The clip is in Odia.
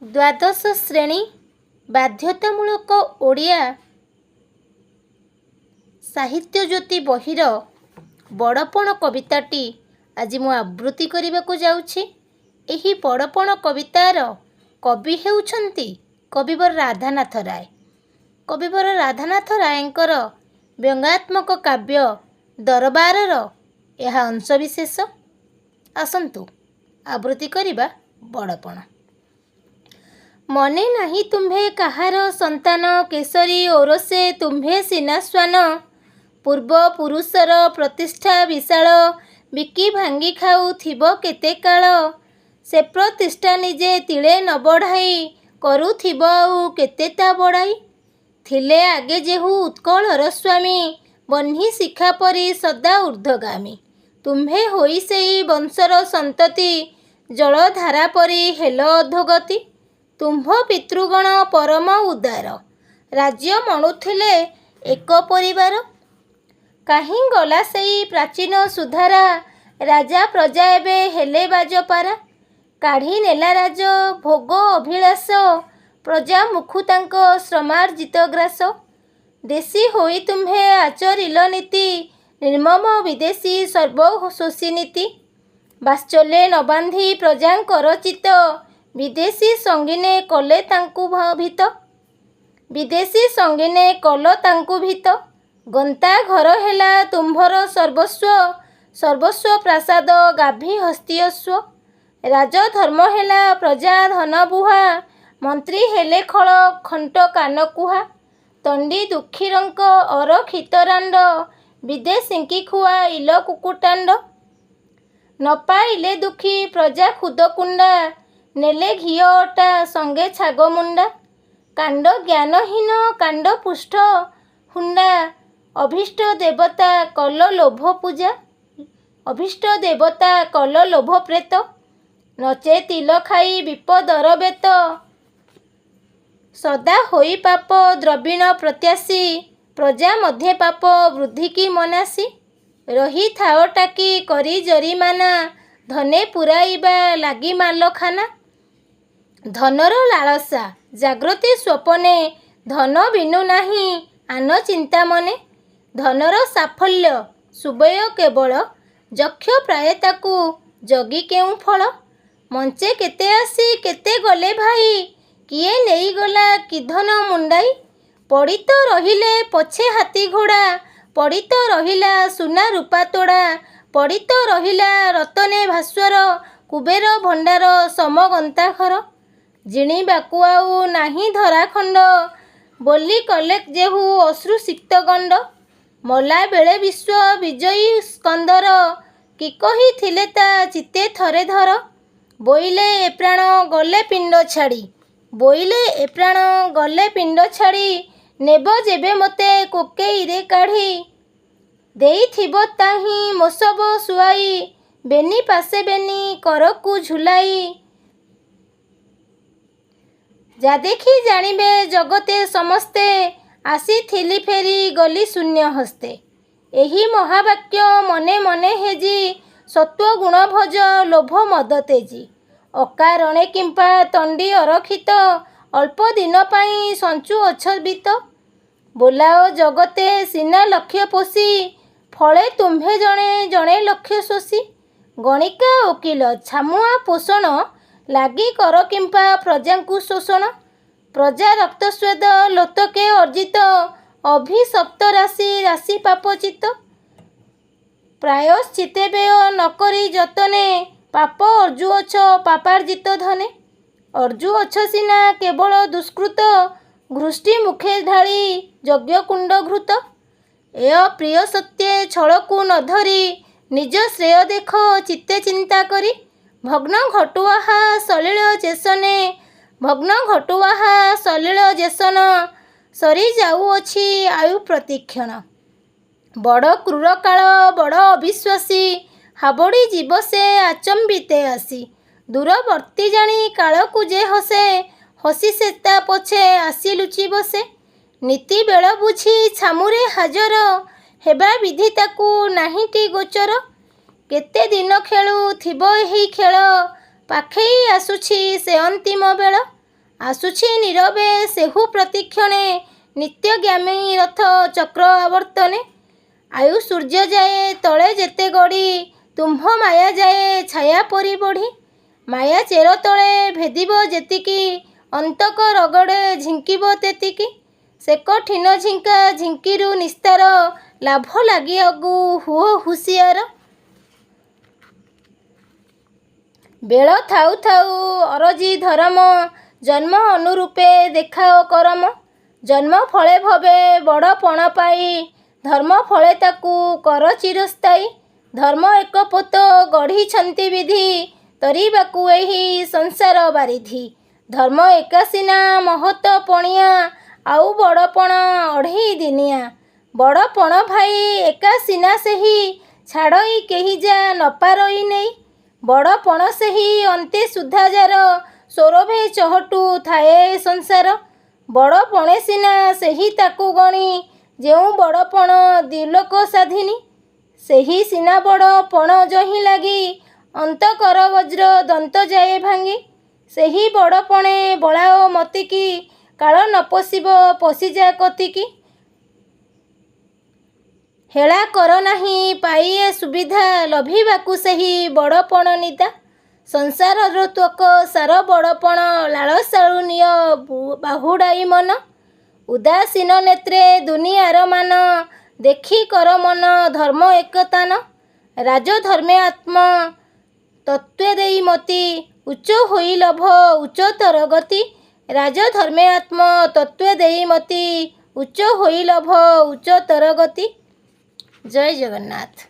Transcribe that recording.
ଦ୍ୱାଦଶ ଶ୍ରେଣୀ ବାଧ୍ୟତାମୂଳକ ଓଡ଼ିଆ ସାହିତ୍ୟ ଜ୍ୟୋତି ବହିର ବଡ଼ପଣ କବିତାଟି ଆଜି ମୁଁ ଆବୃତ୍ତି କରିବାକୁ ଯାଉଛି। ଏହି ବଡ଼ପଣ କବିତାର କବି ହେଉଛନ୍ତି କବିବର ରାଧାନାଥ ରାୟ। କବିବର ରାଧାନାଥ ରାୟଙ୍କର ବ୍ୟଙ୍ଗାତ୍ମକ କାବ୍ୟ ଦରବାରର ଏହା ଅଂଶବିଶେଷ। ଆସନ୍ତୁ ଆବୃତ୍ତି କରିବା ବଡ଼ପଣ। ମନେ ନାହିଁ ତୁମ୍ଭେ କାହାର ସନ୍ତାନ, କେଶରୀ ଓରସେ ତୁମ୍ଭେ ସିନା ଶ୍ୱାନ। ପୂର୍ବ ପୁରୁଷର ପ୍ରତିଷ୍ଠା ବିଶାଳ, ବିକି ଭାଙ୍ଗି ଖାଉଥିବ କେତେ କାଳ। ସେ ପ୍ରତିଷ୍ଠା ନିଜେ ତିଳେ ନ ବଢ଼ାଇ, କରୁଥିବ ଆଉ କେତେ ତା ବଡ଼ାଇ। ଥିଲେ ଆଗେ ଯେହୁ ଉତ୍କଳର ସ୍ୱାମୀ, ବହ୍ନି ଶିଖା ପରି ସଦା ଊର୍ଦ୍ଧ୍ୱଗାମୀ। ତୁମ୍ଭେ ହୋଇ ସେଇ ବଂଶର ସନ୍ତତି, ଜଳଧାରା ପରି ହେଲ ଅଧୋଗତି। ତୁମ୍ଭ ପିତୃଗଣ ପରମ ଉଦାର, ରାଜ୍ୟ ମଣୁଥିଲେ ଏକ ପରିବାର। କାହିଁ ଗଲା ସେଇ ପ୍ରାଚୀନ ସୁଧାରା, ରାଜା ପ୍ରଜା ଏବେ ହେଲେ ବାଜପାରା। କାଢ଼ି ନେଲା ରାଜ ଭୋଗ ଅଭିଳାଷ, ପ୍ରଜା ମୁଖୁ ତାଙ୍କ ଶ୍ରମାର୍ଜିତ ଗ୍ରାସ। ଦେଶୀ ହୋଇ ତୁମ୍ଭେ ଆଚରିଲ ନୀତି, ନିର୍ମମ ବିଦେଶୀ ସର୍ବଶୋଷୀ ନୀତି। ବାତ୍ସଲ୍ୟ ନ ବାନ୍ଧି ପ୍ରଜାଙ୍କର ଚିତ୍ତ, ବିଦେଶୀ ସଙ୍ଗିନେ କଲେ ତାଙ୍କୁ ଭୀତ। ବିଦେଶୀ ସଙ୍ଗିନେ କଲ ତାଙ୍କୁ ଭୀତ। ଗନ୍ତା ଘର ହେଲା ତୁମ୍ଭର ସର୍ବସ୍ୱ, ସର୍ବସ୍ୱ ପ୍ରାସାଦ ଗାଭୀ ହସ୍ତୀୟସ୍ୱ। ରାଜଧର୍ମ ହେଲା ପ୍ରଜା ଧନ ବୁହା, ମନ୍ତ୍ରୀ ହେଲେ ଖଳ ଖଣ୍ଟ କାନ କୁହା। ତଣ୍ଡି ଦୁଃଖୀରଙ୍କ ଅରକ୍ଷିତ ରାଣ୍ଡ, ବିଦେଶୀଙ୍କି ଖୁଆଇଲ କୁକୁଟାଣ୍ଡ। ନ ପାଇଲେ ଦୁଃଖୀ ପ୍ରଜା ଖୁଦକୁଣ୍ଡା, ନେଲେ ଘିଅ ଅଟା ସଙ୍ଗେ ଛାଗ ମୁଣ୍ଡା। କାଣ୍ଡ ଜ୍ଞାନହୀନ କାଣ୍ଡ ପୃଷ୍ଠ ହୁଣ୍ଡା, ଅଭୀଷ୍ଟ ଦେବତା କଲ ଲୋଭ ପୂଜା। ଅଭୀଷ୍ଟ ଦେବତା କଲ ଲୋଭ ପ୍ରେତ, ନଚେ ତିଲ ଖାଇ ବିପଦର ବେତ। ସଦା ହୋଇ ପାପ ଦ୍ରବିଣ ପ୍ରତ୍ୟାଶୀ, ପ୍ରଜା ମଧ୍ୟେ ପାପ ବୃଦ୍ଧିକି ମନାସି। ରହିଥାଅ ଟାକି କରି ଜରିମାନା, ଧନେ ପୁରାଇବା ଲାଗି ମାଲଖାନା। ଧନର ଲାଳସା ଜାଗ୍ରତି ସ୍ୱପନେ, ଧନ ବିନୁ ନାହିଁ ଆନ ଚିନ୍ତା ମନେ। ଧନର ସାଫଲ୍ୟ ସୁବୟ କେବଳ, ଯକ୍ଷ ପ୍ରାୟେ ତାକୁ ଜଗି କେଉଁ ଫଳ। ମଞ୍ଚେ କେତେ ଆସି କେତେ ଗଲେ ଭାଇ, କିଏ ନେଇଗଲା କି ଧନ ମୁଣ୍ଡାଇ। ପଡ଼ିତ ରହିଲେ ପଛେ ହାତୀ ଘୋଡ଼ା, ପଡ଼ିତ ରହିଲା ସୁନା ରୂପା ତୋଡ଼ା। ପଡ଼ିତ ରହିଲା ରତନେ ଭାସ୍ୱର, କୁବେର ଭଣ୍ଡାର ସମ ଗନ୍ତା ଘର। ଜିଣିବାକୁ ଆଉ ନାହିଁ ଧରାଖଣ୍ଡ, ବୋଲି କଲେ ଯେହୁ ଅଶ୍ରୁ ସିକ୍ତ ଗଣ୍ଡ। ମଲା ବେଳେ ବିଶ୍ୱ ବିଜୟୀ ସ୍କନ୍ଦର, କି କହିଥିଲେ ତା ଚିତ୍ତେ ଥରେ ଧର। ବୋଇଲେ ଏ ପ୍ରାଣ ଗଲେ ପିଣ୍ଡ ଛାଡ଼ି, ବୋଇଲେ ଏ ପ୍ରାଣ ଗଲେ ପିଣ୍ଡ ଛାଡ଼ି। ନେବ ଯେବେ ମୋତେ କୋକେଇରେ କାଢ଼ି, ଦେଇଥିବ ତାହିଁ ମୋସବ ଶୁଆଇ। ବେନି ପାଶେ ବେନି କରକୁ ଝୁଲାଇ, ଯା ଦେଖି ଜାଣିବେ ଜଗତେ ସମସ୍ତେ। ଆସିଥିଲି ଫେରି ଗଲି ଶୂନ୍ୟ ହସ୍ତେ। ଏହି ମହାବାକ୍ୟ ମନେ ମନେ ହେଜି, ସତ୍ୱଗୁଣ ଭଜ ଲୋଭ ମଦ ତେଜି। ଅକାରଣେ କିମ୍ପା ତଣ୍ଡି ଅରକ୍ଷିତ, ଅଳ୍ପ ଦିନ ପାଇଁ ସଞ୍ଚୁଅଛ ବିତ୍ତ। ବୋଲାଅ ଜଗତେ ସିନା ଲକ୍ଷ ପୋଷି, ଫଳେ ତୁମ୍ଭେ ଜଣେ ଜଣେ ଲକ୍ଷ ଶୋଷି। ଗଣିକା ଓକିଲ ଛାମୁଆ ପୋଷଣ, ଲାଗି କର କିମ୍ପା ପ୍ରଜାଙ୍କୁ ଶୋଷଣ। ପ୍ରଜା ରକ୍ତସ୍ୱେଦ ଲୋତକେ ଅର୍ଜିତ, ଅଭିଶପ୍ତ ରାଶି ରାଶି ପାପଚିତ। ପ୍ରାୟଶ୍ଚିତ୍ତେ ବ୍ୟୟ ନ କରି ଯତନେ, ପାପ ଅର୍ଜୁଅଛ ପାପାର୍ଜିତ ଧନେ। ଅର୍ଜୁଅଛ ସିନା କେବଳ ଦୁଷ୍କୃତ, ଘୃଷ୍ଟି ମୁଖେ ଢାଳି ଯଜ୍ଞକୁଣ୍ଡ ଘୃତ। ଏ ଅପ୍ରିୟ ସତ୍ୟେ ଛଳକୁ ନ ଧରି, ନିଜ ଶ୍ରେୟ ଦେଖ ଚିତ୍ତେ ଚିନ୍ତା କରି। ଭଗ୍ନ ଘଟୁଆହା ସଲିଳ ଯେସନେ, ଭଗ୍ନ ଘଟୁଆହା ସଲିଳ ଯେସନ। ସରି ଯାଉଅଛି ଆୟୁ ପ୍ରତିକ୍ଷଣ, ବଡ଼ କ୍ରୂର କାଳ ବଡ଼ ଅବିଶ୍ୱାସୀ। ହାବଡ଼ି ଯିବ ସେ ଆଚମ୍ବିତେ ଆସି, ଦୂରବର୍ତ୍ତୀ ଜାଣି କାଳକୁ ଯେ ହସେ। ହସି ସେ ତା ପଛେ ଆସି ଲୁଚି ବସେ। ନୀତି ବେଳ ବୁଝି ଛାମୁରେ ହାଜର, ହେବା ବିଧି ତାକୁ ନାହିଁଟି ଗୋଚର। କେତେ ଦିନ ଖେଳୁଥିବ ଏହି ଖେଳ, ପାଖେଇ ଆସୁଛି ସେ ଅନ୍ତିମ ବେଳ। ଆସୁଛି ନୀରବେ ସେହୁ ପ୍ରତିକ୍ଷଣେ ନିତ୍ୟଗାମୀ ରଥ ଚକ୍ର ଆବର୍ତ୍ତନେ। ଆୟୁ ସୂର୍ଯ୍ୟ ଯାଏ ତଳେ ଯେତେ ଗଡ଼ି ତୁମ୍ଭ ମାୟା ଯାଏ ଛାୟା ପରି ବଢ଼ି। ମାୟା ଚେର ତଳେ ଭେଦିବ ଯେତିକି ଅନ୍ତକ ରଗଡ଼େ ଝିଙ୍କିବ ତେତିକି। ସେ କଠିନ ଝିଙ୍କା ଝିଙ୍କିରୁ ନିସ୍ତାର ଲାଭ ଲାଗି ଅଗୁ ହୁଅ ହୁସିଆର। ବେଳ ଥାଉ ଥାଉ ଅରଜି ଧରମ ଜନ୍ମ ଅନୁରୂପେ ଦେଖାଅ କରମ। ଜନ୍ମ ଫଳେ ଭବେ ବଡ଼ ପଣ ପାଇ ଧର୍ମ ଫଳେ ତାକୁ କର ଚିରସ୍ଥାୟୀ। ଧର୍ମ ଏକ ପୋତ ଗଢ଼ିଛନ୍ତି ବିଧି ତରିବାକୁ ଏହି ସଂସାର ବାରିଧି। ଧର୍ମ ଏକା ସିନା ମହତ ପଣିଆ ଆଉ ବଡ଼ ପଣ ଅଢ଼େଇ ଦିନିଆ। ବଡ଼ ପଣ ଭାଇ ଏକା ସିନା ସେହି ଛାଡ଼ଇ କେହି ଯା ନପାରଇ ନେଇ। ବଡ଼ ପଣ ସେହି ଅନ୍ତେ ସୁଦ୍ଧା ଯାର ସୌରଭେ ଚହଟୁ ଥାଏ ସଂସାର। ବଡ଼ ପଣେ ସିନା ସେହି ତାକୁ ଗଣି ଯେଉଁ ବଡ଼ ପଣ ଦ୍ୱିଲୋକ ସାଧିନୀ। ସେହି ସିନା ବଡ଼ ପଣ ଯହିଁ ଲାଗି ଅନ୍ତକର ବଜ୍ର ଦନ୍ତ ଯାଏ ଭାଙ୍ଗି। ସେହି ବଡ଼ ପଣେ ବଳାଅ ମତିକି କାଳ ନ ପଶିବ ପଶିଯା କତିକି। ହେଳା କର ନାହିଁ ପାଇଏ ସୁବିଧା ଲଭିବାକୁ ସେହି ବଡ଼ ପଣ ନିଦା। ସଂସାରର ତ୍ୱକ ସାର ବଡ଼ ପଣ ଲାଳସାଳୁ ନିଅ ବାହୁଡ଼ାଇ ମନ। ଉଦାସୀନ ନେତ୍ରେ ଦୁନିଆର ମାନ ଦେଖି କର ମନ ଧର୍ମ ଏକତାନ। ରାଜଧର୍ମେ ଆତ୍ମ ତତ୍ତ୍ୱ ଦେଇ ମତି ଉଚ୍ଚ ହୋଇ ଲଭ ଉଚ୍ଚତର ଗତି। ରାଜଧର୍ମେ ଆତ୍ମ ତତ୍ତ୍ୱ ଦେଇ ମତି ଉଚ୍ଚ ହୋଇ ଲଭ ଉଚ୍ଚତର ଗତି। ଜୟ ଜଗନ୍ନାଥ।